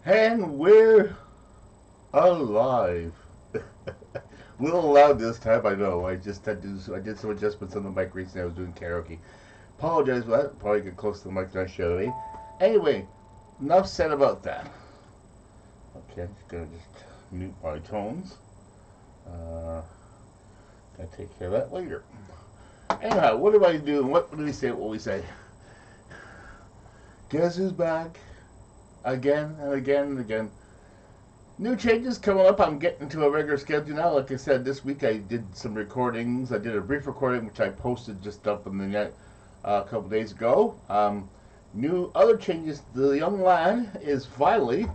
And we're alive. A little loud this time, I know. I did some adjustments on the mic recently. I was doing karaoke. Apologize for that. Probably get close to the mic than I should have. Anyway, enough said about that. Okay, I'm just gonna mute my tones. Gonna take care of that later. Anyhow, what do I do? What do we say? What we say? Guess who's back? Again and again and again. New changes coming up. I'm getting to a regular schedule now. Like I said, this week I did some recordings. I did a brief recording, which I posted just up on the net a couple days ago. New other changes. The young lad is finally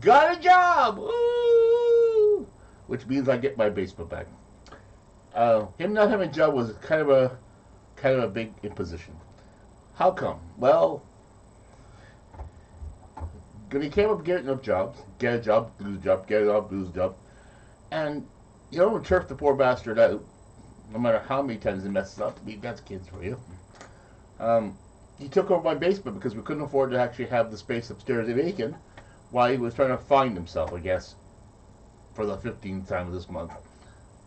got a job. Woo! Which means I get my basement back. Him not having a job was kind of a big imposition. How come? Well, when he came up getting up jobs, get a job, lose a job, get a job, lose a job, and you don't turf the poor bastard out, no matter how many times he messes up. That's kids for you. He took over my basement because we couldn't afford to actually have the space upstairs vacant while he was trying to find himself, I guess, for the 15th time of this month.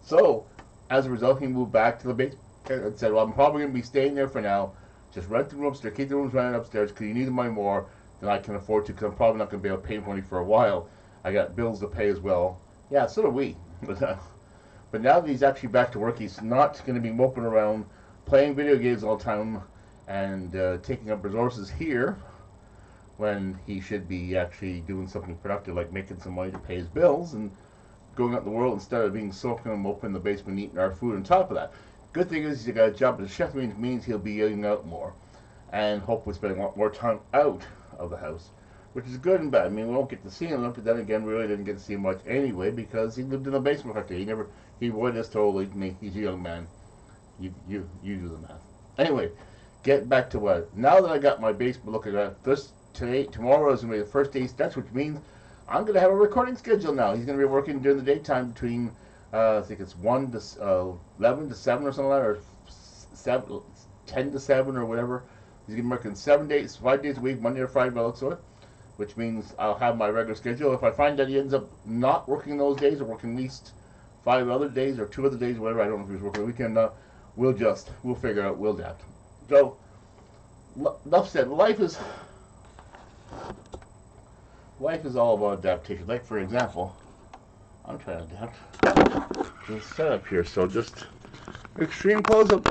So, as a result, he moved back to the basement and said, well, I'm probably going to be staying there for now. Just rent the room upstairs, keep the rooms rented upstairs because you need the money more than I can afford to, because I'm probably not going to be able to pay money for a while. I got bills to pay as well. Yeah, so do we. But now that he's actually back to work, he's not going to be moping around playing video games all the time and taking up resources here when he should be actually doing something productive, like making some money to pay his bills and going out in the world instead of being soaking and moping in the basement eating our food on top of that. Good thing is he's got a job as a chef, which means he'll be eating out more and hopefully spending a lot more time out of the house, which is good and bad. I mean, we won't get to see him, but then again, we really didn't get to see him much anyway because he lived in the basement for a day. He would just told me, he's a young man. You do the math. Anyway, get back to what. Now that I got my basement looking at tomorrow is going to be the first day he starts, which means I'm going to have a recording schedule now. He's going to be working during the daytime between, I think it's 1 to 11 to 7 or something like that, or 10 to 7 or whatever. He's going to be working 5 days a week, Monday to Friday, by the looks of it, which means I'll have my regular schedule. If I find that he ends up not working those days or working at least 5 other days or 2 other days, whatever, I don't know if he's working the weekend, we'll figure it out, we'll adapt. So, enough said. Life is all about adaptation. Like, for example, I'm trying to adapt this setup here, so just extreme close-up.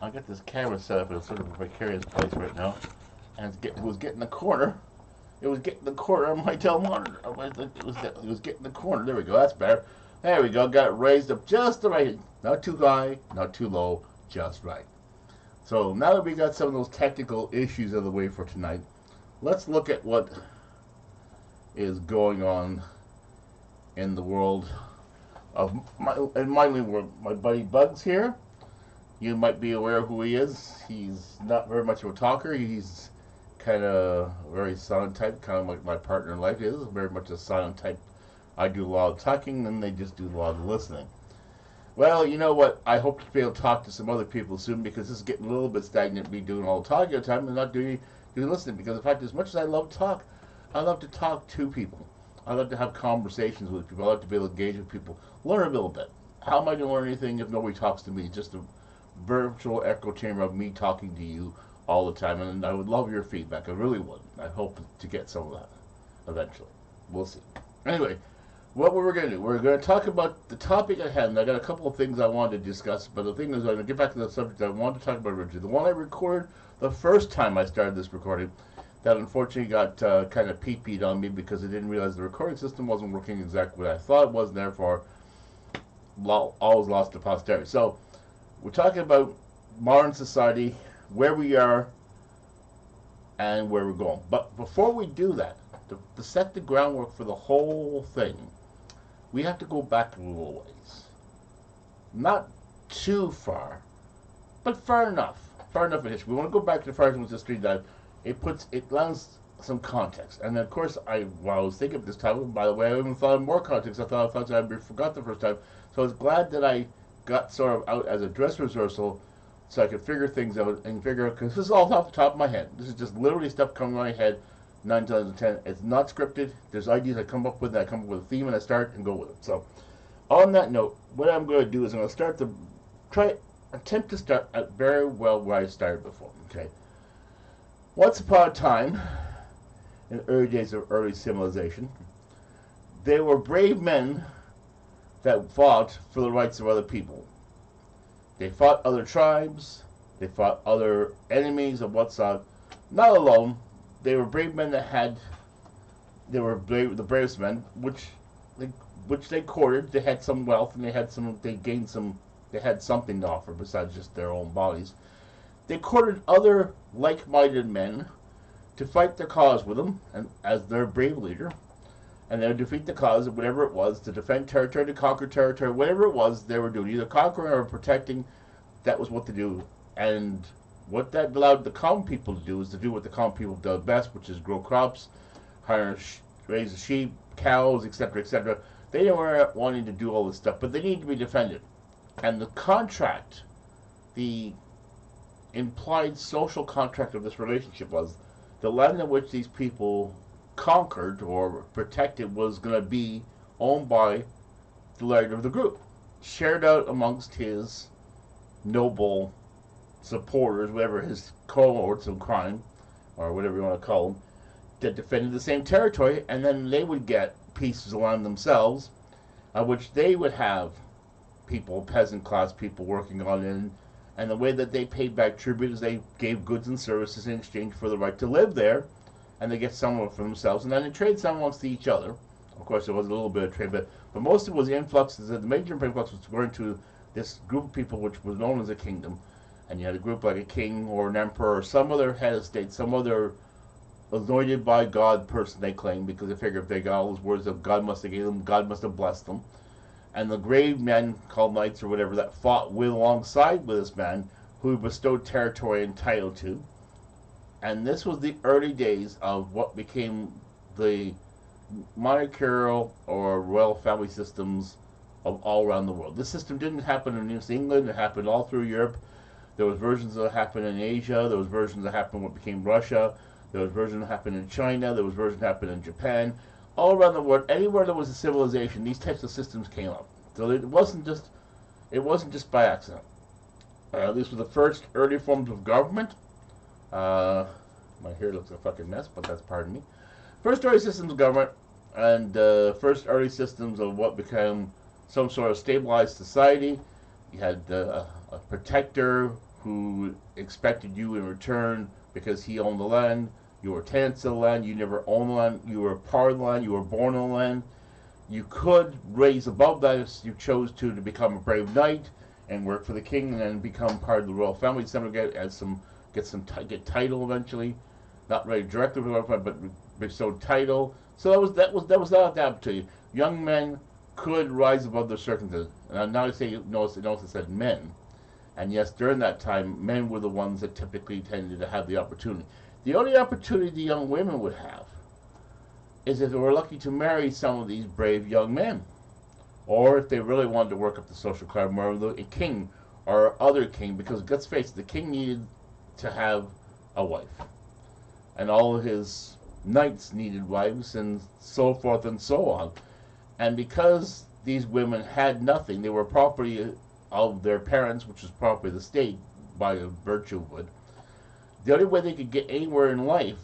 I got this camera set up in a sort of precarious place right now, and it was getting the corner. It was getting the corner of my tel monitor. It was getting the corner. There we go. That's better. There we go. Got it raised up just the right. Not too high, not too low, just right. So now that we got some of those technical issues out of the way for tonight, let's look at what is going on in the world of my world. My buddy Bugs here. You might be aware of who he is. He's not very much of a talker. He's kind of very silent type, kind of like my partner in life is, very much a silent type. I do a lot of talking, and they just do a lot of listening. Well, you know what? I hope to be able to talk to some other people soon, because this is getting a little bit stagnant, me doing all the talking all the time and not doing listening, because in fact, as much as I love to talk, I love to talk to people. I love to have conversations with people. I love to be able to engage with people, learn a little bit. How am I going to learn anything if nobody talks to me? Just a virtual echo chamber of me talking to you all the time, and I would love your feedback. I really would. I hope to get some of that eventually. We'll see. Anyway, what we're going to do, we're going to talk about the topic at hand. I got a couple of things I wanted to discuss, but the thing is, I'm going to get back to the subject I wanted to talk about originally. The one I recorded the first time I started this recording, that unfortunately got kind of peed on me because I didn't realize the recording system wasn't working exactly what I thought it was, and therefore always lost to posterity. So, we're talking about modern society, where we are, and where we're going. But before we do that, to set the groundwork for the whole thing, we have to go back a little ways. Not too far, but far enough. Far enough in history. We want to go back to the first history that it lends some context. And of course, while I was thinking of this time, by the way, I even thought of more context. I thought I forgot the first time. So I was glad that I got sort of out as a dress rehearsal so I could figure things out and figure out, because this is all off the top of my head. This is just literally stuff coming to my head 9 times out of 10, it's not scripted. There's ideas I come up with, a theme, and I start and go with it. So, on that note, what I'm going to do is I'm going to attempt to start at very well where I started before. Okay. Once upon a time, in the early days of early civilization, there were brave men that fought for the rights of other people. They fought other tribes. They fought other enemies of what's not alone. They were brave men they were the bravest men, which they courted. They had some wealth, and they had something to offer besides just their own bodies. They courted other like-minded men to fight their cause with them, and as their brave leader, and they would defeat the cause of whatever it was, to defend territory, to conquer territory, whatever it was they were doing, either conquering or protecting. That was what they do. And what that allowed the common people to do is to do what the common people do best, which is grow crops, raise sheep, cows, etc., etc. They weren't wanting to do all this stuff, but they need to be defended. And the contract, the implied social contract of this relationship was the land in which these people conquered or protected was going to be owned by the leader of the group, shared out amongst his noble supporters, whatever his cohorts of crime, or whatever you want to call them, that defended the same territory, and then they would get pieces of land themselves, which they would have people, peasant class people, working on it. And the way that they paid back tribute is they gave goods and services in exchange for the right to live there, and they get some of it for themselves, and then they trade some amongst each other. Of course, there was a little bit of trade, but most of it was the influxes. The major influx was going to this group of people, which was known as a kingdom. And you had a group like a king or an emperor or some other head of state, some other anointed by God person, they claim, because they figure if they got all those words that God must have given them, God must have blessed them. And the brave men called knights or whatever that fought alongside with this man who he bestowed territory and title to. And this was the early days of what became the monarchical or royal family systems of all around the world. This system didn't happen in New England, it happened all through Europe. There was versions that happened in Asia, there was versions that happened what became Russia, there was versions that happened in China, there was versions that happened in Japan. All around the world, anywhere there was a civilization, these types of systems came up. So it wasn't just by accident. These were the first early forms of government. My hair looks a fucking mess, but that's pardon me. First early systems of government, and first early systems of what became some sort of stabilized society. You had a protector who expected you in return because he owned the land. You were tenants of the land. You never owned the land. You were a part of the land. You were born on the land. You could raise above that if you chose to become a brave knight and work for the king, and then become part of the royal family. Some get title eventually, not really directly with the royal family, but bestowed title. So that was not adapted to you. Young men could rise above their circumstances. And now I say notice it said men. And yes, during that time, men were the ones that typically tended to have the opportunity. The only opportunity the young women would have is if they were lucky to marry some of these brave young men. Or if they really wanted to work up the social climb, more of a king or other king, because let's face it, the king needed to have a wife. And all of his knights needed wives, and so forth and so on. And because these women had nothing, they were property of their parents, which was property of the state by virtue of it. The only way they could get anywhere in life,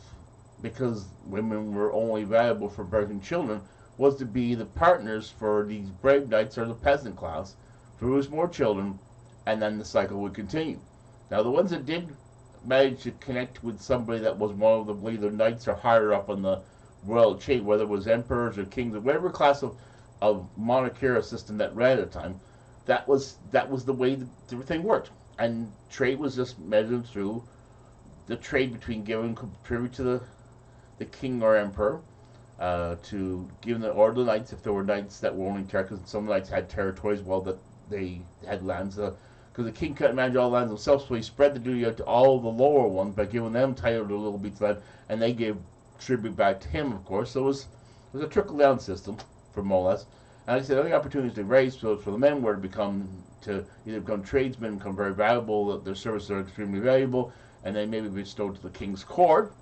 because women were only valuable for birthing children, was to be the partners for these brave knights or the peasant class, produce more children, and then the cycle would continue. Now, the ones that did manage to connect with somebody that was one of the either knights or higher up on the royal chain, whether it was emperors or kings or whatever class of monarchical system that ran at the time, that was the way everything worked. And trade was just measured through the trade between giving tribute to the king or emperor, to give the order the knights if there were knights that were owning territories. Some knights had territories, well, that they had lands, because the king couldn't manage all the lands himself, so he spread the duty out to all the lower ones by giving them title to little bits of land, and they gave tribute back to him, of course. So it was a trickle-down system, for more or less. And like I said, the only opportunities they raised for the men were to either become tradesmen, become very valuable, their services are extremely valuable, and then maybe bestowed to the king's court,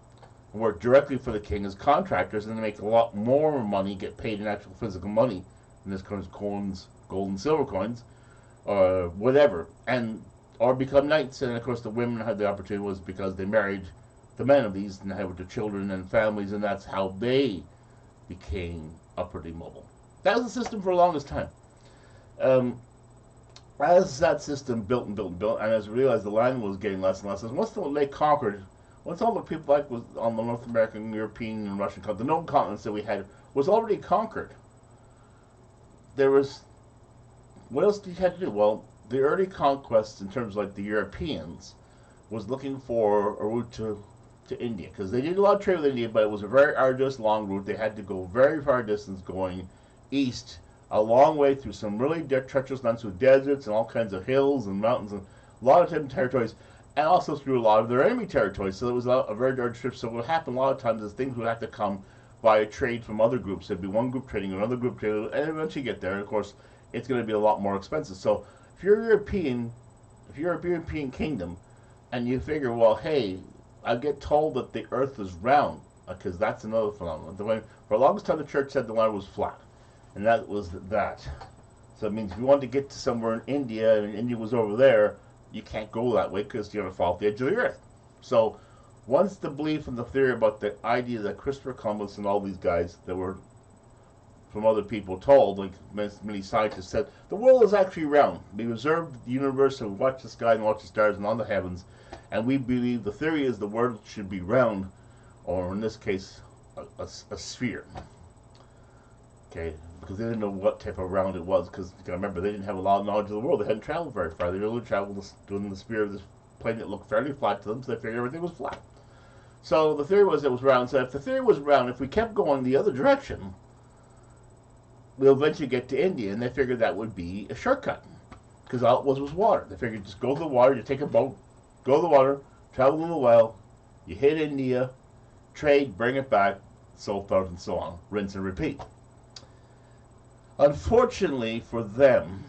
work directly for the king as contractors, and they make a lot more money, get paid in actual physical money, in this case coins, gold and silver coins, or whatever, and or become knights. And of course, the women had the opportunity was because they married the men of these and had their children and families, and that's how they became upwardly mobile. That was the system for the longest time. Um, as that system built and built and built, and as we realized the land was getting less and less, once they conquered, once all the people like was on the North American, European, and Russian continent, the known continents that we had was already conquered. There was, what else did you have to do? Well, the early conquests, in terms of like the Europeans, was looking for a route to India, because they did a lot of trade with India, but it was a very arduous, long route. They had to go very far distance going east, a long way through some really treacherous lands, through deserts and all kinds of hills and mountains and a lot of different territories, and also through a lot of their enemy territories. So it was a very large trip. So what would happen a lot of times is things would have to come by a trade from other groups. There'd be one group trading, another group trading, and eventually get there. And of course, it's going to be a lot more expensive. So if you're European, if you're a European kingdom, and you figure, well, hey, I get told that the Earth is round, because that's another phenomenon. For the longest time, the church said the land was flat, and that was that. So it means if you wanted to get to somewhere in India, and India was over there, you can't go that way because you're going to fall off the edge of the Earth. So once the belief and the theory about the idea that Christopher Columbus and all these guys that were from other people told, like many scientists said, the world is actually round. We observed the universe and we watch the sky and watch the stars and on the heavens, and we believe the theory is the world should be round, or in this case, a sphere. Okay, because they didn't know what type of round it was, because you can remember they didn't have a lot of knowledge of the world. They hadn't traveled very far. They only traveled doing the sphere of this plane that looked fairly flat to them, so they figured everything was flat. So the theory was it was round. So if the theory was round, if we kept going the other direction, we'll eventually get to India, and they figured that would be a shortcut, because all it was water. They figured just go to the water, you take a boat, go to the water, travel a little while, you hit India, trade, bring it back, so forth and so on, rinse and repeat. Unfortunately for them,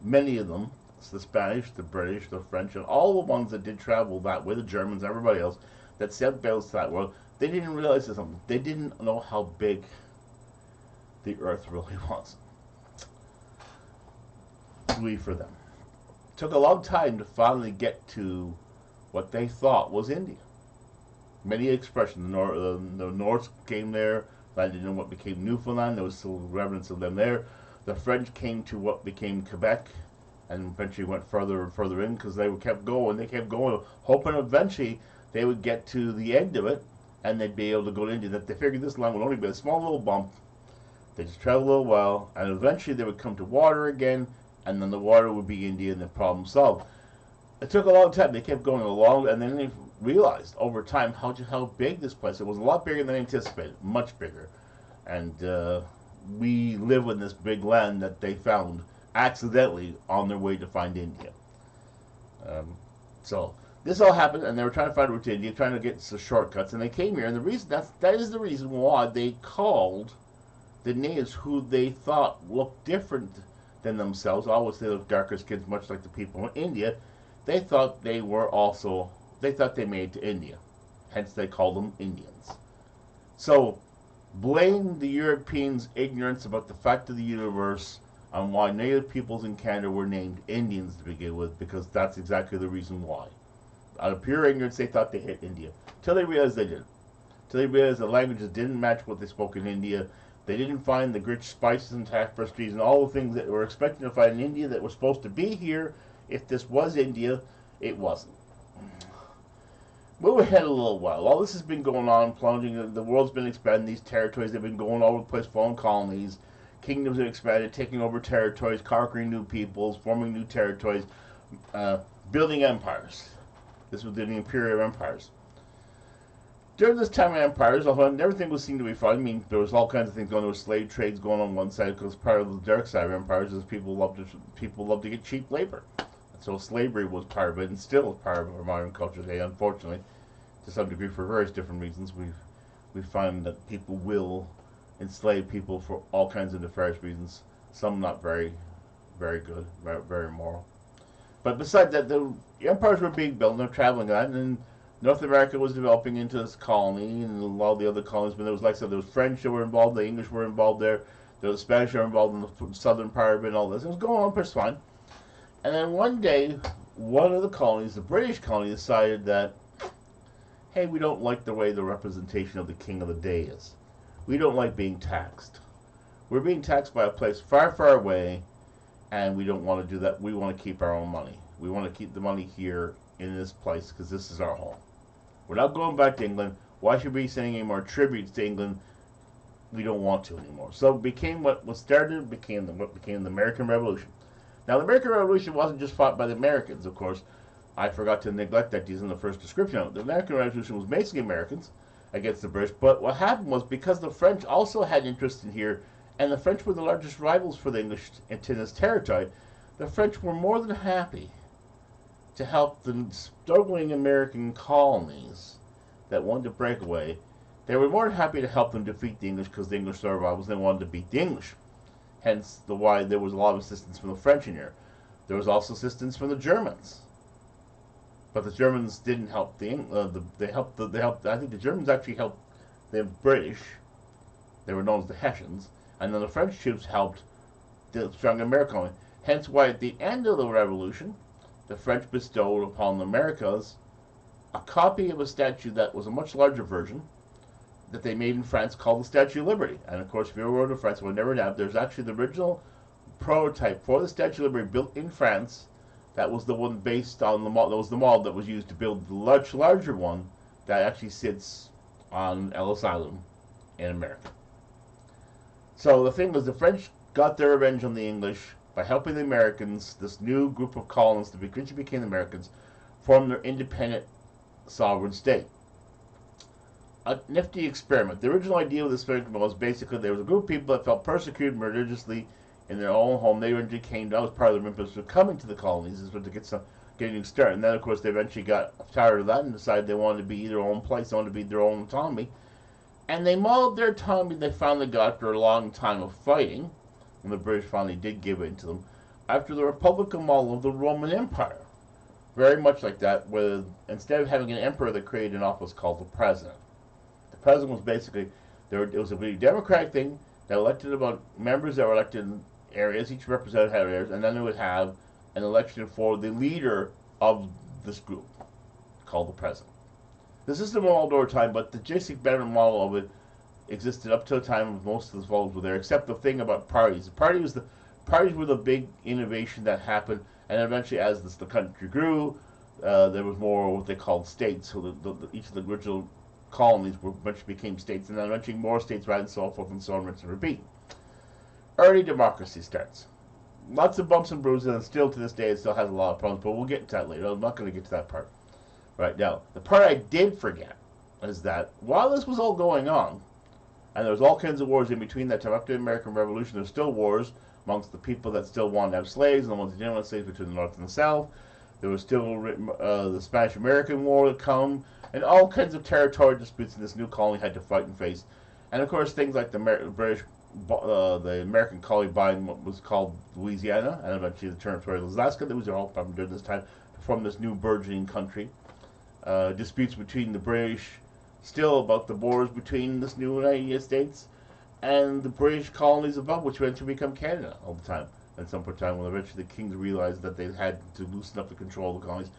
many of them, the Spanish, the British, the French, and all the ones that did travel that way, the Germans, everybody else, that set sails to that world, they didn't realize something. They didn't know how big the Earth really was. For them. It took a long time to finally get to what they thought was India. Many expressions. The Norse came there, landed in what became Newfoundland. There was still remnants of them there. The French came to what became Quebec, and eventually went further and further in because they kept going. They kept going, hoping eventually they would get to the end of it, and they'd be able to go to India. That they figured this land would only be a small little bump. They just travel a little while, and eventually they would come to water again, and then the water would be India, and the problem solved. It took a long time. They kept going along, and then they realized over time how big this place. It was a lot bigger than anticipated, much bigger. And we live in this big land that they found accidentally on their way to find India. So this all happened, and they were trying to find a route to India, trying to get some shortcuts, and they came here. And the reason that is the reason why they called the natives, who they thought looked different than themselves, always they looked darker skins, much like the people in India. They thought they made it to India. Hence they called them Indians. So blame the Europeans' ignorance about the fact of the universe on why native peoples in Canada were named Indians to begin with, because that's exactly the reason why. Out of pure ignorance, they thought they hit India. Till they realized they didn't. Till they realized the languages didn't match what they spoke in India. They didn't find the rich spices and tapestries and all the things that were expecting to find in India that were supposed to be here. If this was India, it wasn't. Move ahead a little while. All this has been going on, plunging. The world's been expanding. These territories have been going all over the place, forming colonies. Kingdoms have expanded, taking over territories, conquering new peoples, forming new territories, building empires. This was the imperial empires. During this time of empires, everything was seen to be fine. I mean, there was all kinds of things going on. There was slave trades going on one side, because part of the dark side of empires is people love to get cheap labor. So slavery was part of it, and still is part of our modern culture today. Unfortunately, to some degree, for various different reasons, we find that people will enslave people for all kinds of nefarious reasons. Some not very, very good, very moral. But besides that, the empires were being built, and they're traveling on, and North America was developing into this colony, and a lot of the other colonies. But there was, like I said, there was French that were involved, the English were involved there, the Spanish were involved in the southern part of it, and all this. It was going on just fine. And then one day, one of the colonies, the British colony, decided that, hey, we don't like the way the representation of the king of the day is. We don't like being taxed. We're being taxed by a place far, far away, and we don't want to do that. We want to keep our own money. We want to keep the money here in this place because this is our home. We're not going back to England. Why should we be sending any more tributes to England? We don't want to anymore. So it became what became the American Revolution. Now, the American Revolution wasn't just fought by the Americans, of course. I forgot to neglect that in the first description of it. The American Revolution was basically Americans against the British, but what happened was because the French also had interest in here, and the French were the largest rivals for the English in this territory, the French were more than happy to help the struggling American colonies that wanted to break away. They were more than happy to help them defeat the English because the English were rivals. They wanted to beat the English. Hence, why there was a lot of assistance from the French in here. There was also assistance from the Germans, but the Germans didn't help the helped. I think the Germans actually helped the British. They were known as the Hessians, and then the French troops helped the strong American. Hence, why at the end of the Revolution, the French bestowed upon the Americas a copy of a statue that was a much larger version that they made in France called the Statue of Liberty. And of course, if you ever go to France, we'll never have. There's actually the original prototype for the Statue of Liberty built in France. That was the one based on the model. That was the model that was used to build the much larger one that actually sits on Ellis Island in America. So the thing was, the French got their revenge on the English by helping the Americans. This new group of colonists, that eventually became the Americans, formed their independent sovereign state. A nifty experiment. The original idea of this experiment was basically there was a group of people that felt persecuted religiously in their own home. They eventually came. That was part of their impetus for coming to the colonies, is to get a new start. And then, of course, they eventually got tired of that and decided they wanted to be their own place. They wanted to be their own autonomy. And they modeled their autonomy. They finally got after a long time of fighting, when the British finally did give in to them, after the republican model of the Roman Empire. Very much like that, where instead of having an emperor, they created an office called the president. The president was basically, it was a really democratic thing. They elected about members that were elected in areas, each representative had areas, and then they would have an election for the leader of this group, called the president. The system evolved over time, but the basic better model of it existed up to the time of most of the votes were there, except the thing about parties. The parties were the big innovation that happened, and eventually, as the country grew, there was more what they called states. So each of the original colonies eventually became states, and then eventually more states, right, and so forth, and so on, rinse and repeat. Early democracy starts. Lots of bumps and bruises, and still to this day, it still has a lot of problems, but we'll get to that later. I'm not going to get to that part right now. The part I did forget is that while this was all going on, and there was all kinds of wars in between that time, after the American Revolution, there's still wars amongst the people that still wanted to have slaves and the ones that didn't want slaves between the North and the South. There was still the Spanish-American War that come, and all kinds of territorial disputes in this new colony had to fight and face. And of course, things like the the American colony buying what was called Louisiana, and eventually the territory of Alaska, that was their whole problem during this time, to form this new burgeoning country. Disputes between the British, still about the borders between this new United States and the British colonies above, which eventually become Canada all the time. At some point in time, when eventually the kings realized that they had to loosen up the control of the colonies.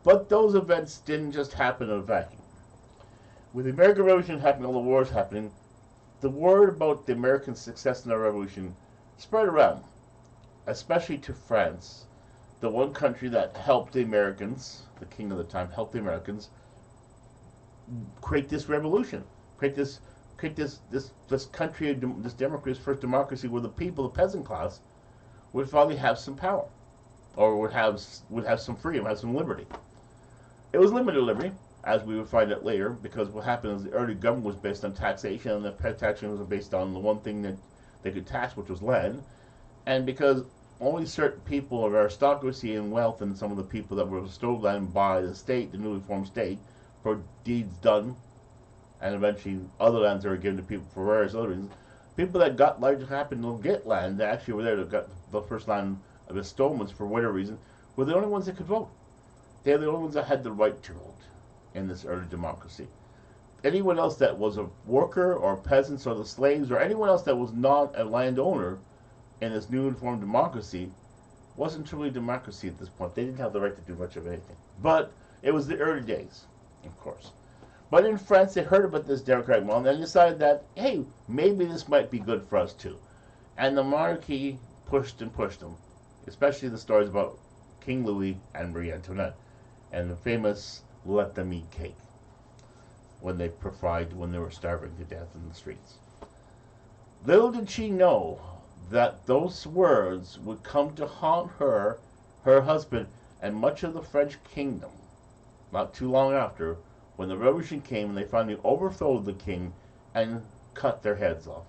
But those events didn't just happen in a vacuum. With the American Revolution happening, all the wars happening, the word about the American success in the Revolution spread around, especially to France, the one country that helped the Americans, the king of the time, helped the Americans create this revolution, create this country, this democracy, this first democracy, where the people, the peasant class, would finally have some power, or would have some freedom, have some liberty. It was limited liberty, as we would find out later, because what happened is the early government was based on taxation, and the taxation was based on the one thing that they could tax, which was land, and because only certain people of aristocracy and wealth, and some of the people that were bestowed land by the state, the newly formed state, for deeds done, and eventually other lands that were given to people for various other reasons. People that got large happened to get land, that actually were there that got the first land of installments for whatever reason, were the only ones that could vote. They were the only ones that had the right to vote in this early democracy. Anyone else that was a worker or peasants or the slaves or anyone else that was not a landowner in this new informed democracy wasn't truly democracy at this point. They didn't have the right to do much of anything. But it was the early days, of course. But in France, they heard about this democratic model and they decided that, hey, maybe this might be good for us too. And the monarchy pushed and pushed them, especially the stories about King Louis and Marie Antoinette and the famous let them eat cake when they were starving to death in the streets. Little did she know that those words would come to haunt her, her husband, and much of the French kingdom not too long after, when the revolution came and they finally overthrew the king and cut their heads off.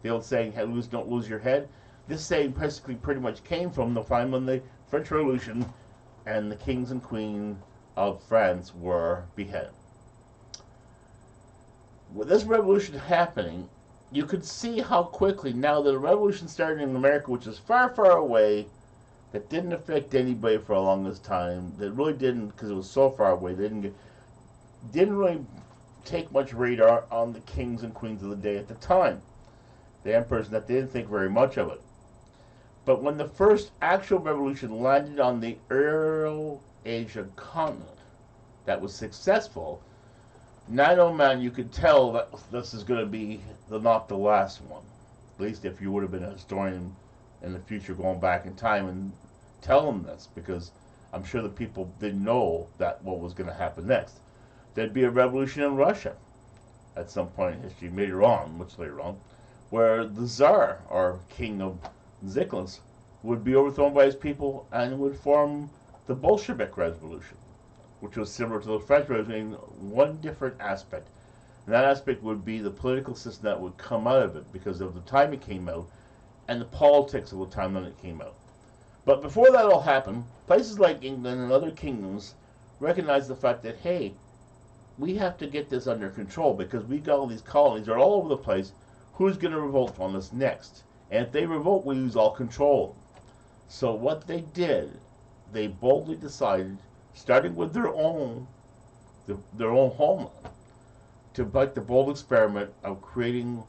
The old saying, don't lose your head. This saying basically pretty much came from the time when the French Revolution and the kings and queens of France were beheaded. With this revolution happening, you could see how quickly, now that the revolution started in America, which is far, far away, that didn't affect anybody for a longest time, that really didn't, because it was so far away, they didn't really take much radar on the kings and queens of the day at the time. The emperors, that they didn't think very much of it. But when the first actual revolution landed on the Euro-Asia continent that was successful, oh man, you could tell that this is going to be not the last one. At least if you would have been a historian in the future going back in time and tell them this, because I'm sure the people didn't know that what was going to happen next. There'd be a revolution in Russia at some point in history, much later on, where the Tsar, or King of Nicholas, would be overthrown by his people and would form the Bolshevik Revolution, which was similar to the French Revolution in one different aspect. And that aspect would be the political system that would come out of it because of the time it came out and the politics of the time that it came out. But before that all happened, places like England and other kingdoms recognized the fact that, hey, we have to get this under control because we got all these colonies, they're all over the place. Who's going to revolt on us next? And if they revolt, we lose all control. So what they did, they boldly decided, starting with their own homeland, to make the bold experiment of creating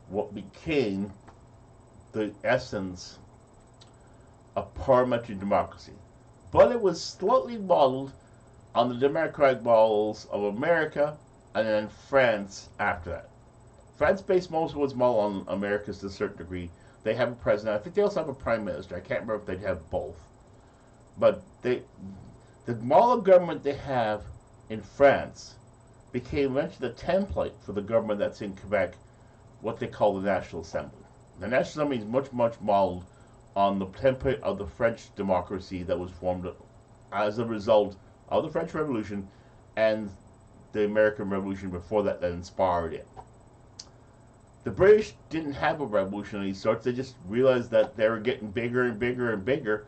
what became the essence of parliamentary democracy. But it was slightly modeled on the democratic models of America and then France after that. France based most of its model on America's to a certain degree. They have a president. I think they also have a prime minister. I can't remember if they'd have both. But the model of government they have in France became eventually the template for the government that's in Quebec, what they call the National Assembly. The National Assembly is much, much modeled on the template of the French democracy that was formed as a result of the French Revolution and the American Revolution before that inspired it. The British didn't have a revolution of these sorts. They just realized that they were getting bigger and bigger and bigger.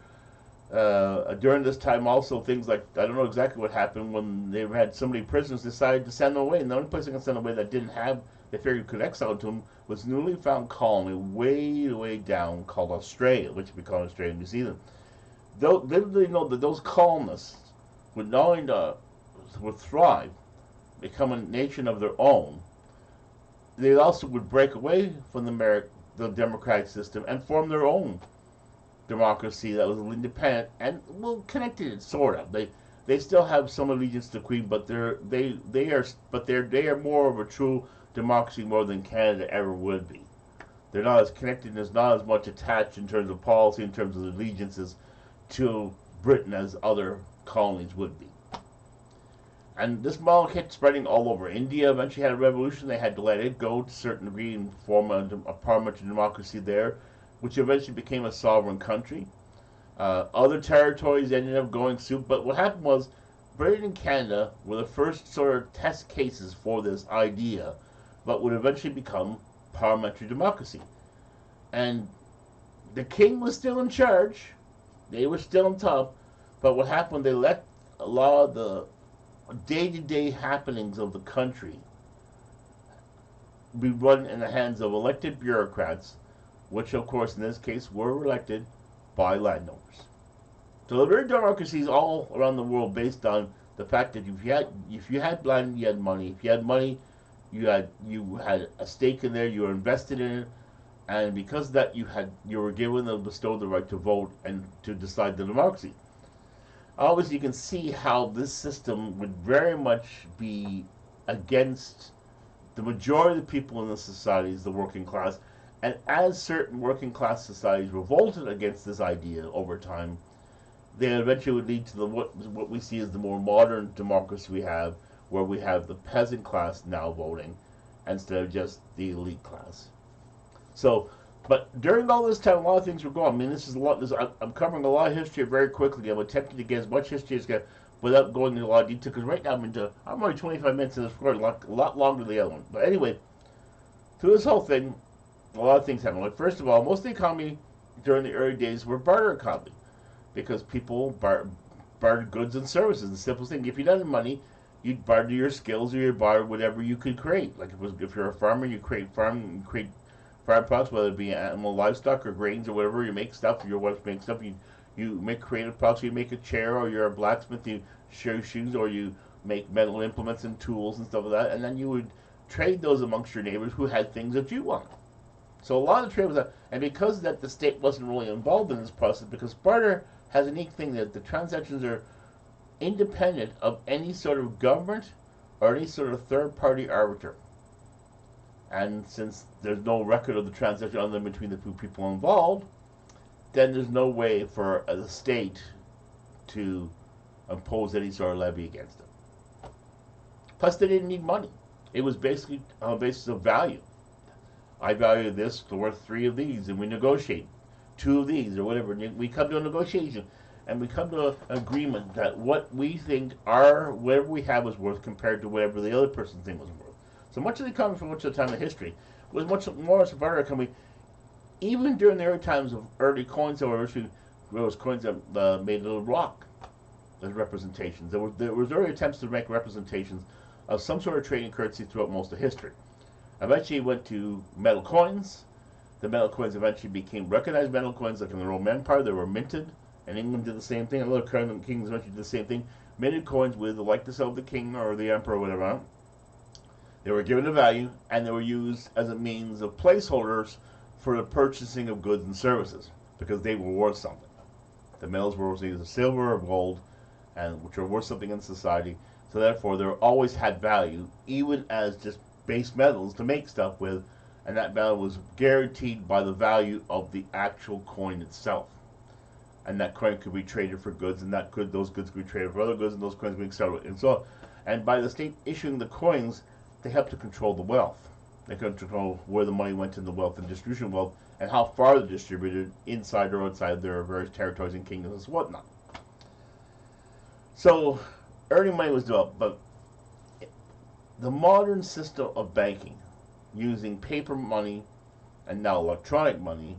During this time also, things like, I don't know exactly what happened when they had so many prisoners, decided to send them away. And the only place they could send them away that didn't have, they figured could exile to them, was a newly found colony way, way down called Australia, which we call Australia and New Zealand. Little did they know that those colonists would not only would thrive, become a nation of their own, they also would break away from the democratic system and form their own democracy that was independent and well connected, sort of. They still have some allegiance to the Queen, but they are more of a true democracy more than Canada ever would be. They're not as connected and there's not as much attached in terms of policy, in terms of allegiances to Britain as other colonies would be. And this model kept spreading all over. India eventually had a revolution. They had to let it go to a certain degree and form a parliamentary democracy there, which eventually became a sovereign country. Other territories ended up going soup. But what happened was Britain and Canada were the first sort of test cases for this idea, but would eventually become parliamentary democracy. And the king was still in charge. They were still on top. But what happened, they let a lot of the day-to-day happenings of the country be run in the hands of elected bureaucrats, which of course in this case were elected by landowners. So the very democracies all around the world based on The fact that if you had land, you had money. If you had money, you had a stake in there. You were invested in it, and because of that, you were given and bestowed the right to vote and to decide the democracy. Obviously, you can see how this system would very much be against the majority of the people in the societies, the working class. And as certain working class societies revolted against this idea over time, they eventually would lead to what we see as the more modern democracy we have, where we have the peasant class now voting instead of just the elite class. So, but during all this time, a lot of things were going. I mean, this is a lot. I'm covering a lot of history very quickly. I'm attempting to get as much history as I can without going into a lot of detail, because right now I'm only 25 minutes in this recording, a lot longer than the other one. But anyway, through this whole thing, a lot of things happened. Like, first of all, most of the economy during the early days were barter economy, because people bartered goods and services. The simplest thing, if you didn't have money, you'd barter your skills or you'd barter whatever you could create. Like if you're a farmer, you create farm products, whether it be animal, livestock, or grains, or whatever. You make stuff. Your wife makes stuff. You make creative products. You make a chair, or you're a blacksmith. You show shoes, or you make metal implements and tools and stuff like that. And then you would trade those amongst your neighbors who had things that you wanted. So a lot of the trade was that, and because that the state wasn't really involved in this process, because barter has a unique thing that the transactions are independent of any sort of government or any sort of third-party arbiter. And since there's no record of the transaction other than between the two people involved, then there's no way for the state to impose any sort of levy against them. Plus, they didn't need money. It was basically on the basis of value. I value this worth 3 of these, and we negotiate 2 of these, or whatever. We come to a negotiation, and we come to an agreement that what we think whatever we have is worth compared to whatever the other person's thing was worth. So much of the economy, for much of the time in history, was much more of a barter economy. Even during the early times of early coins, however, there was coins that made little rock as representations. There was early attempts to make representations of some sort of trading currency throughout most of history. Eventually, it went to metal coins. The metal coins eventually became recognized metal coins, like in the Roman Empire. They were minted, and England did the same thing. Other kings eventually did the same thing. Minted coins with the likeness of the king or the emperor or whatever. They were given a value, and they were used as a means of placeholders for the purchasing of goods and services, because they were worth something. The metals were either silver or gold, and which are worth something in society. So therefore, they always had value, even as just base metals to make stuff with, and that value was guaranteed by the value of the actual coin itself. And that coin could be traded for goods, and those goods could be traded for other goods, and those coins being settled. And by the state issuing the coins, they helped to control the wealth. They could control where the money went in the wealth and distribution of wealth, and how far they distributed inside or outside their various territories and kingdoms and whatnot. So, earning money was developed, but the modern system of banking, using paper money and now electronic money,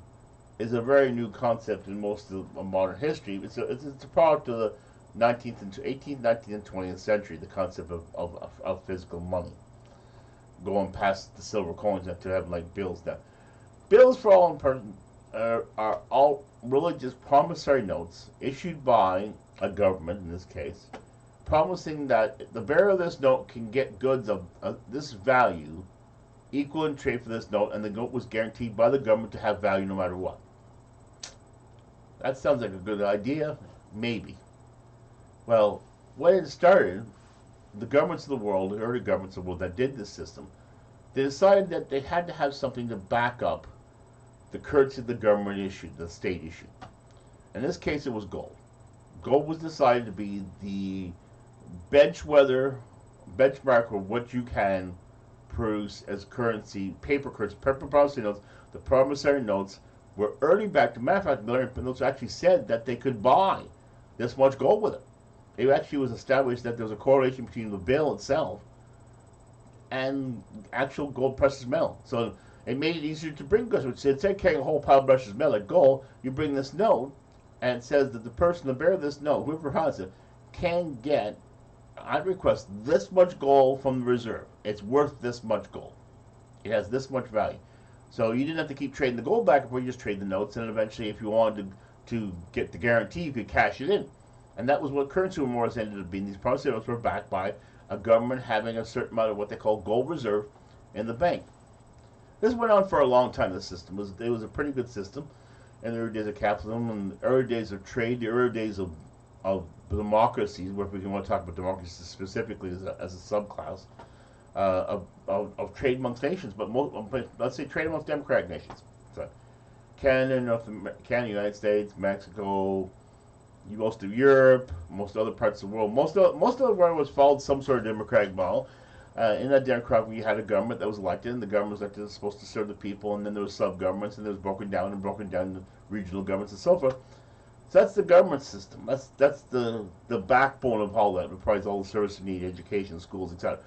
is a very new concept in most of modern history. It's a product of the 18th, 19th, and 20th century, the concept of physical money, going past the silver coins to have like bills now. Bills, for all important, are all really just promissory notes issued by a government, in this case, promising that the bearer of this note can get goods of this value equal in trade for this note, and the note was guaranteed by the government to have value no matter what. That sounds like a good idea, maybe. Well, when it started, the governments of the world, the early governments of the world that did this system, they decided that they had to have something to back up the currency the government issued, the state issued. In this case, it was gold. Gold was decided to be the benchmark of what you can produce as currency, paper promissory notes. The promissory notes were early back. As a matter of fact, the notes actually said that they could buy this much gold with it. It actually was established that there was a correlation between the bill itself and actual gold precious metal. So it made it easier to bring goods. Instead of carrying a whole pile of precious metal like gold, you bring this note, and it says that the person, the bearer of this note, whoever has it, can get, at request, this much gold from the reserve. It's worth this much gold. It has this much value. So you didn't have to keep trading the gold back and forth. You just trade the notes, and eventually, if you wanted to get the guarantee, you could cash it in. And that was what currency wars ended up being. These promissory notes were backed by a government having a certain amount of what they call gold reserve in the bank. This went on for a long time. The system was a pretty good system in the early days of capitalism and the early days of trade, the early days of democracies, where we want to talk about democracy specifically as a subclass of trade amongst nations, but let's say trade amongst democratic nations. So Canada, Canada, United States, Mexico, most of Europe, most other parts of the world. Most of the world was followed some sort of democratic model. In that democratic, we had a government that was elected, and the government was elected supposed to serve the people, and then there was sub-governments, and there was broken down the regional governments and so forth. So that's the government system. That's the backbone of all that. It provides all the services you need, education, schools, etc.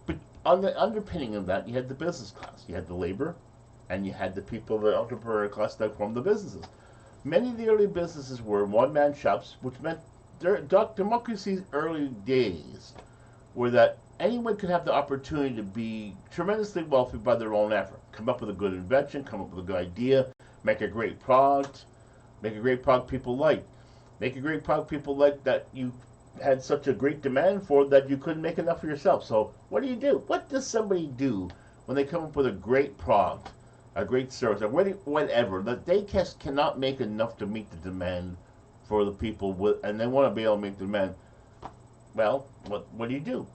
But on the underpinning of that, you had the business class. You had the labor, and you had the people, the entrepreneurial class that formed the businesses. Many of the early businesses were one-man shops, which meant democracy's early days were that anyone could have the opportunity to be tremendously wealthy by their own effort. Come up with a good invention, come up with a good idea, make a great product people like. Make a great product people like that you had such a great demand for that you couldn't make enough for yourself. So what do? What does somebody do when they come up with a great product, a great service, or whatever, that they cannot make enough to meet the demand for the people, and they want to be able to make the demand? Well, what do?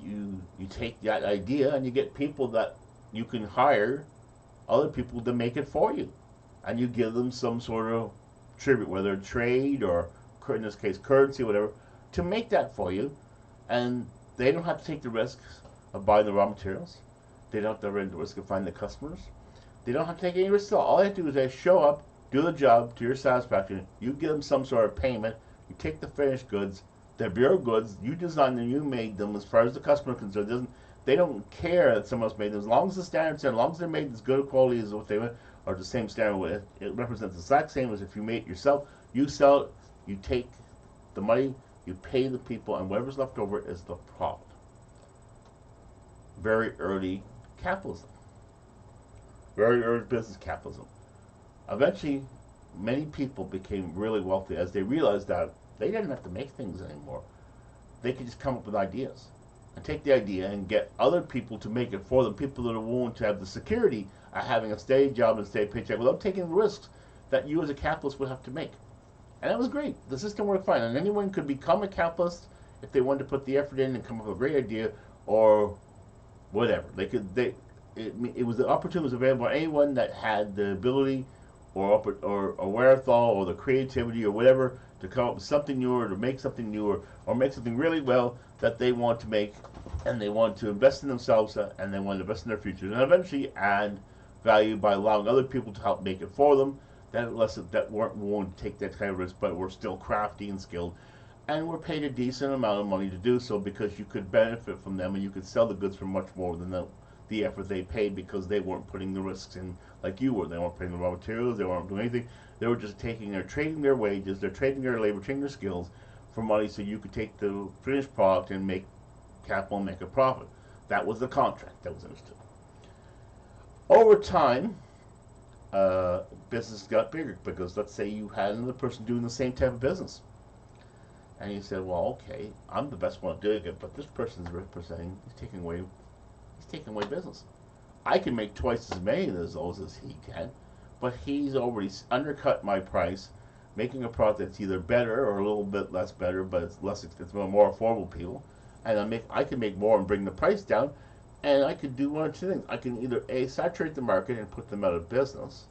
You take that idea and you get people that you can hire other people to make it for you, and you give them some sort of tribute, whether trade or in this case currency, whatever, to make that for you, and they don't have to take the risks of buying the raw materials. They don't have to run the risk of finding the customers. They don't have to take any risks at all. All they have to do is they show up, do the job to your satisfaction. You give them some sort of payment. You take the finished goods. They're your goods. You designed them. You made them. As far as the customer is concerned, they don't care that someone else made them. As long as the standards, as long as they're made as good a quality as what they want, or the same standard, it represents the exact same as if you made it yourself. You sell it. You take the money. You pay the people, and whatever's left over is the profit. Very early capitalism. Very early business capitalism. Eventually, many people became really wealthy as they realized that they didn't have to make things anymore. They could just come up with ideas and take the idea and get other people to make it for them, people that are willing to have the security of having a steady job and a steady paycheck without taking the risks that you as a capitalist would have to make. And that was great. The system worked fine. And anyone could become a capitalist if they wanted to put the effort in and come up with a great idea or whatever. It was the opportunity was available to anyone that had the ability or wherewithal or the creativity or whatever to come up with something new or to make something new or make something really well that they want to make, and they want to invest in themselves and they want to invest in their future and eventually add value by allowing other people to help make it for them that weren't willing to take that kind of risk but were still crafty and skilled and were paid a decent amount of money to do so because you could benefit from them and you could sell the goods for much more than the effort they paid because they weren't putting the risks in like you were. They weren't putting the raw materials, they weren't doing anything. They were just trading their wages, they're trading their labor, trading their skills for money so you could take the finished product and make capital and make a profit. That was the contract that was understood. Over time, business got bigger because let's say you had another person doing the same type of business. And you said, well, okay, I'm the best one doing it, but this person is representing, he's taking away business. I can make twice as many of those as he can, but he's already undercut my price, making a product that's either better or a little bit less better, but it's less expensive, more affordable to people. And I can make more and bring the price down, and I could do one or two things. I can either saturate the market and put them out of business,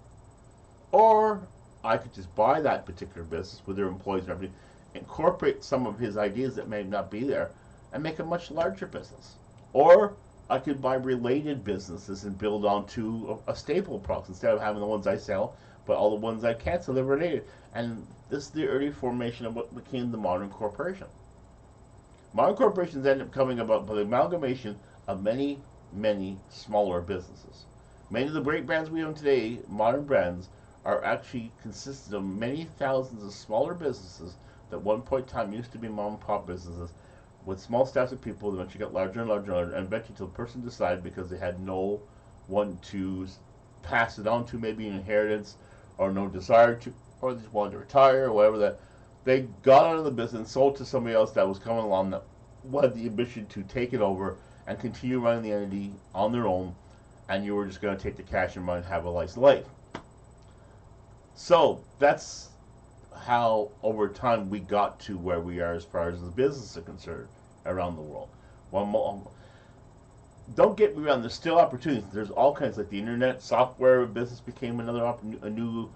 or I could just buy that particular business with their employees and everything, incorporate some of his ideas that may not be there, and make a much larger business. Or I could buy related businesses and build onto a staple product instead of having the ones I sell, but all the ones I can't sell, they're related. And this is the early formation of what became the modern corporation. Modern corporations end up coming about by the amalgamation of many, many smaller businesses. Many of the great brands we own today, modern brands, are actually consisted of many thousands of smaller businesses that at one point in time used to be mom and pop businesses with small staffs of people that eventually got larger and larger and larger, and eventually until the person decided because they had no one to pass it on to, maybe an inheritance, or no desire to, or they just wanted to retire, or whatever, that they got out of the business and sold to somebody else that was coming along that had the ambition to take it over and continue running the entity on their own, and you were just going to take the cash and run and have a nice life. So that's how over time we got to where we are as far as the business is concerned around the world. Well, don't get me wrong, there's still opportunities. There's all kinds, like the internet, software business became a new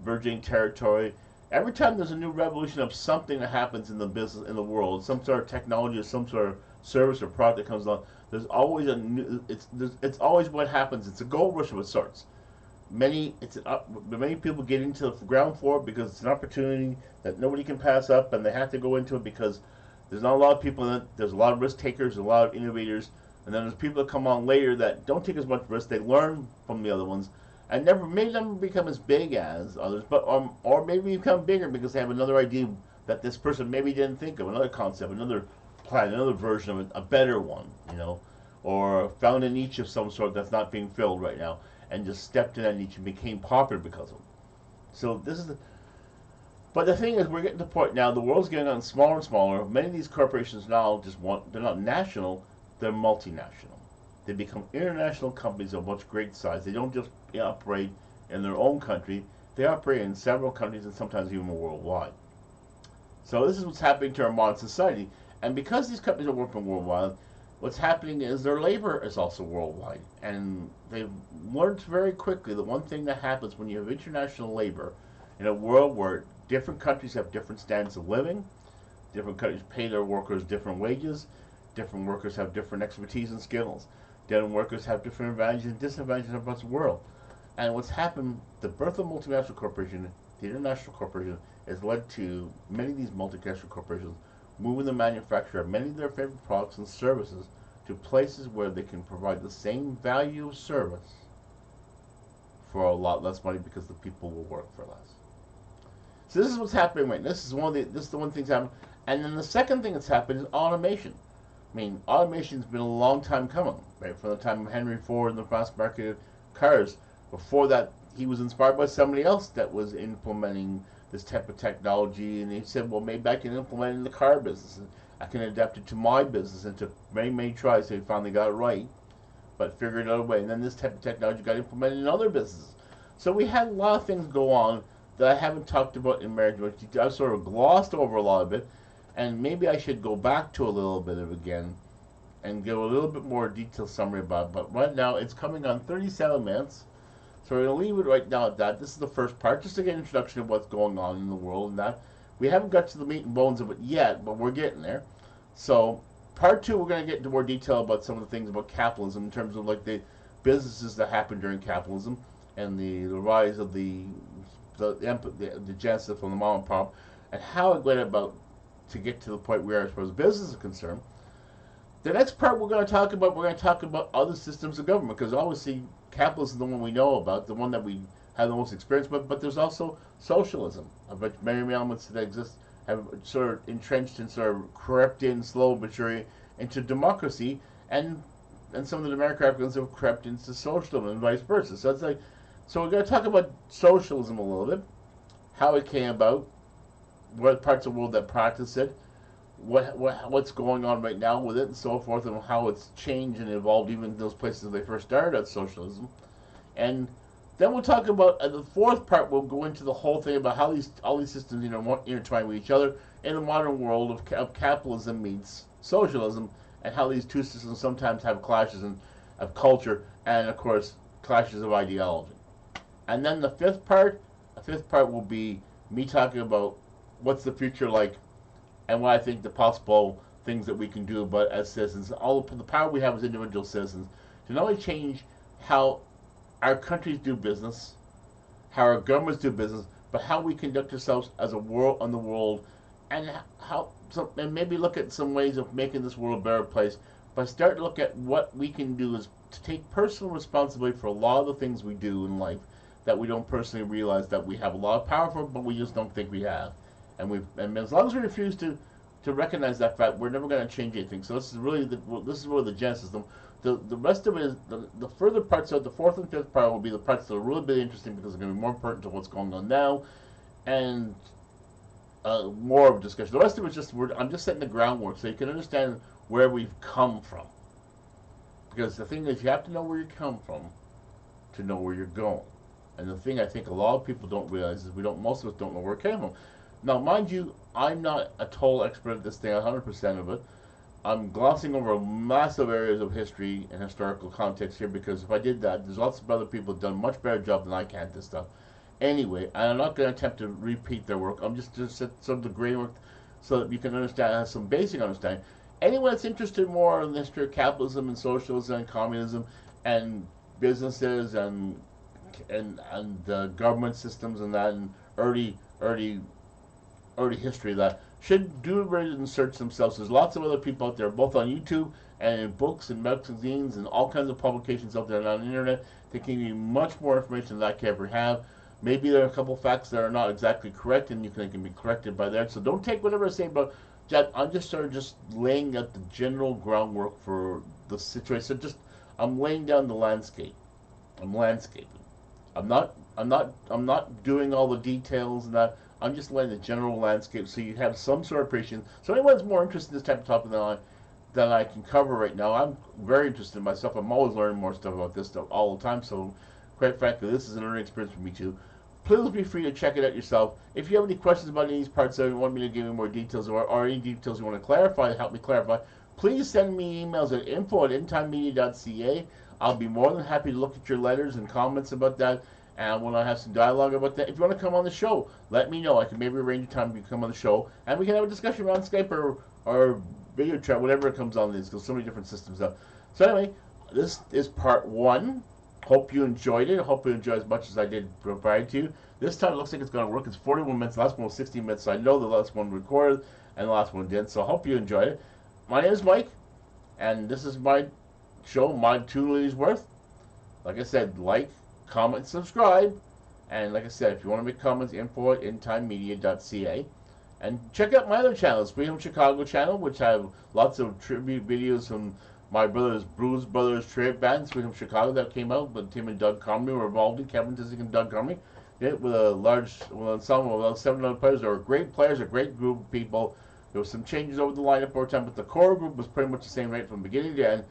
burgeoning territory. Every time there's a new revolution of something that happens in the business, in the world, some sort of technology or some sort of service or product that comes along, there's always a new, it's always what happens. It's a gold rush of sorts. Many people get into the ground floor because it's an opportunity that nobody can pass up, and they have to go into it because there's not a lot of people in it. There's a lot of risk takers, a lot of innovators, and then there's people that come on later that don't take as much risk. They learn from the other ones, and may never become as big as others, but or maybe become bigger because they have another idea that this person maybe didn't think of, another concept, another plan, another version of it, a better one, or found a niche of some sort that's not being filled right now, and just stepped in that niche and became popular because of it. So but the thing is, we're getting to the point now, the world's getting on smaller and smaller. Many of these corporations now they're not national, they're multinational. They become international companies of much great size. They don't just operate in their own country, they operate in several countries and sometimes even worldwide. So this is what's happening to our modern society. And because these companies are working worldwide, what's happening is their labor is also worldwide. And they've learned very quickly that one thing that happens when you have international labor in a world where different countries have different standards of living, different countries pay their workers different wages, different workers have different expertise and skills, different workers have different advantages and disadvantages across the world. And what's happened, the birth of multinational corporations, the international corporation, has led to many of these multinational corporations moving the manufacture of many of their favorite products and services to places where they can provide the same value of service for a lot less money because the people will work for less. So this is what's happening right now. This is the one thing that's happening. And then the second thing that's happened is automation. I mean, automation's been a long time coming, right? From the time of Henry Ford and the mass-marketed cars. Before that, he was inspired by somebody else that was implementing this type of technology, and he said, well, maybe I can implement it in the car business, and I can adapt it to my business, and took many, many tries till he finally got it right, but figured out a way. And then this type of technology got implemented in other businesses. So we had a lot of things go on that I haven't talked about in marriage, which I've sort of glossed over a lot of it, and maybe I should go back to a little bit of it again and give a little bit more detailed summary about it. But right now, it's coming on 37 minutes. So we're going to leave it right now at that. This is the first part, just to get an introduction of what's going on in the world and that. We haven't got to the meat and bones of it yet, but we're getting there. So part two, we're going to get into more detail about some of the things about capitalism in terms of like the businesses that happened during capitalism and the rise of the genesis from the mom and pop and how it went about to get to the point where as far as business is concerned. The next part we're going to talk about other systems of government, because obviously capitalism is the one we know about, the one that we have the most experience with, but there's also socialism, of which many elements that exist have sort of entrenched and sort of crept in slow but surely into democracy, and some of the democratic ones have crept into socialism and vice versa. So we're going to talk about socialism a little bit, how it came about, what parts of the world that practice it, what's going on right now with it and so forth, and how it's changed and evolved even in those places they first started at socialism. And then we'll talk about the fourth part. We'll go into the whole thing about how all these systems intertwine with each other in the modern world of capitalism meets socialism, and how these two systems sometimes have clashes of culture and of course clashes of ideology. And then the fifth part will be me talking about what's the future like, and what I think the possible things that we can do about as citizens, all the power we have as individual citizens, to not only change how our countries do business, how our governments do business, but how we conduct ourselves as a world on the world, and and maybe look at some ways of making this world a better place. But start to look at what we can do is to take personal responsibility for a lot of the things we do in life that we don't personally realize that we have a lot of power for, but we just don't think we have. And as long as we refuse to recognize that fact, we're never going to change anything. So this is really the genesis. The rest of it is the further parts of the fourth and fifth part will be the parts that are really interesting because they're going to be more important to what's going on now, and more of a discussion. The rest of it is just I'm just setting the groundwork so you can understand where we've come from. Because the thing is, you have to know where you come from to know where you're going. And the thing I think a lot of people don't realize is most of us don't know where it came from. Now, mind you, I'm not a total expert at this thing, 100% of it. I'm glossing over massive areas of history and historical context here because if I did that, there's lots of other people who've done a much better job than I can at this stuff. Anyway, I'm not going to attempt to repeat their work. I'm just set some of the groundwork so that you can understand, have some basic understanding. Anyone that's interested more in the history of capitalism and socialism and communism and businesses and government systems and that and early history of that should do it and search themselves. There's lots of other people out there, both on YouTube and in books and magazines and all kinds of publications out there on the internet that can give you much more information than I can ever have. Maybe there are a couple facts that are not exactly correct, and they can be corrected by that. So don't take whatever I say about that. I'm just sort of just laying out the general groundwork for the situation. So I'm laying down the landscape. I'm landscaping. I'm not doing all the details and that. I'm just laying the general landscape so you have some sort of appreciation. So anyone's more interested in this type of topic than I can cover right now. I'm very interested in myself. I'm always learning more stuff about this stuff all the time. So quite frankly, this is an learning experience for me too. Please be free to check it out yourself. If you have any questions about any of these parts that you want me to give you more details or any details you want to clarify, help me clarify, please send me emails at info@endtimemedia.ca. I'll be more than happy to look at your letters and comments about that. And when I have some dialogue about that, if you want to come on the show, let me know. I can maybe arrange a time to come on the show, and we can have a discussion around Skype or video chat, whatever it comes on this, because so many different systems up. So anyway, this is part 1. Hope you enjoyed it. I hope you enjoyed as much as I did provide to you. This time it looks like it's going to work. It's 41 minutes. The last one was 60 minutes, so I know the last one recorded and the last one did. So I hope you enjoyed it. My name is Mike, and this is my show, my 2 Loonies worth. Like I said, like, comment, subscribe, and like I said, if you want to make comments, info@endtimemedia.ca, and check out my other channels, Freedom Chicago channel, which I have lots of tribute videos from my brothers, Bruce Brothers tribute bands, Freedom Chicago, that came out, but Tim and Doug Comrie were involved in, Kevin Tizik and Doug Comrie, with a large ensemble of about 700 players. They were great players, a great group of people. There were some changes over the lineup over time, but the core group was pretty much the same right from beginning to end.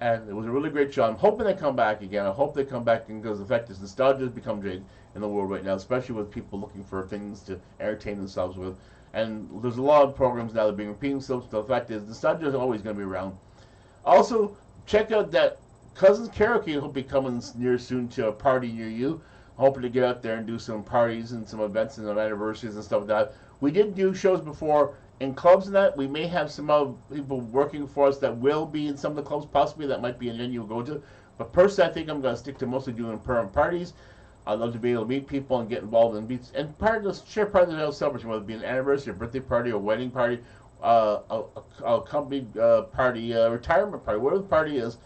And it was a really great show. I'm hoping they come back again. I hope they come back because the fact is nostalgia has become big in the world right now, especially with people looking for things to entertain themselves with. And there's a lot of programs now that are being repeating themselves. The fact is nostalgia is always going to be around. Also, check out that Cousins Karaoke will be coming near soon to a party near you. Hoping to get out there and do some parties and some events and some anniversaries and stuff like that. We did do shows before in clubs and that. We may have some other people working for us that will be in some of the clubs, possibly that might be an venue we'll go to. But personally, I think I'm going to stick to mostly doing permanent parties. I'd love to be able to meet people and get involved in beats and share part of the celebration, whether it be an anniversary, a birthday party, a wedding party, a company party, a retirement party, whatever the party is.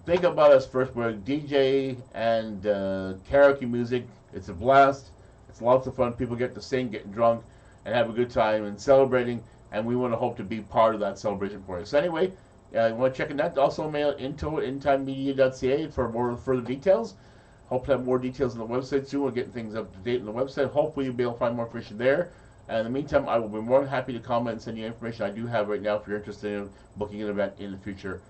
Think about us first. We're DJ and karaoke music. It's a blast. It's lots of fun. People get to sing, getting drunk, and have a good time and celebrating. And we want to hope to be part of that celebration for you. So anyway, you want to check it out. Also mail info@endtimemedia.ca for more further details. Hope to have more details on the website soon. We're getting things up to date on the website. Hopefully you'll be able to find more information there. And in the meantime, I will be more than happy to comment and send you information I do have right now if you're interested in booking an event in the future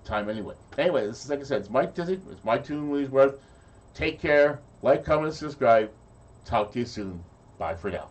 time anyway. Anyway, this is, like I said, it's Mike Tizik. It's my 2 Loonies worth. Take care. Like, comment, subscribe. Talk to you soon. Bye for now.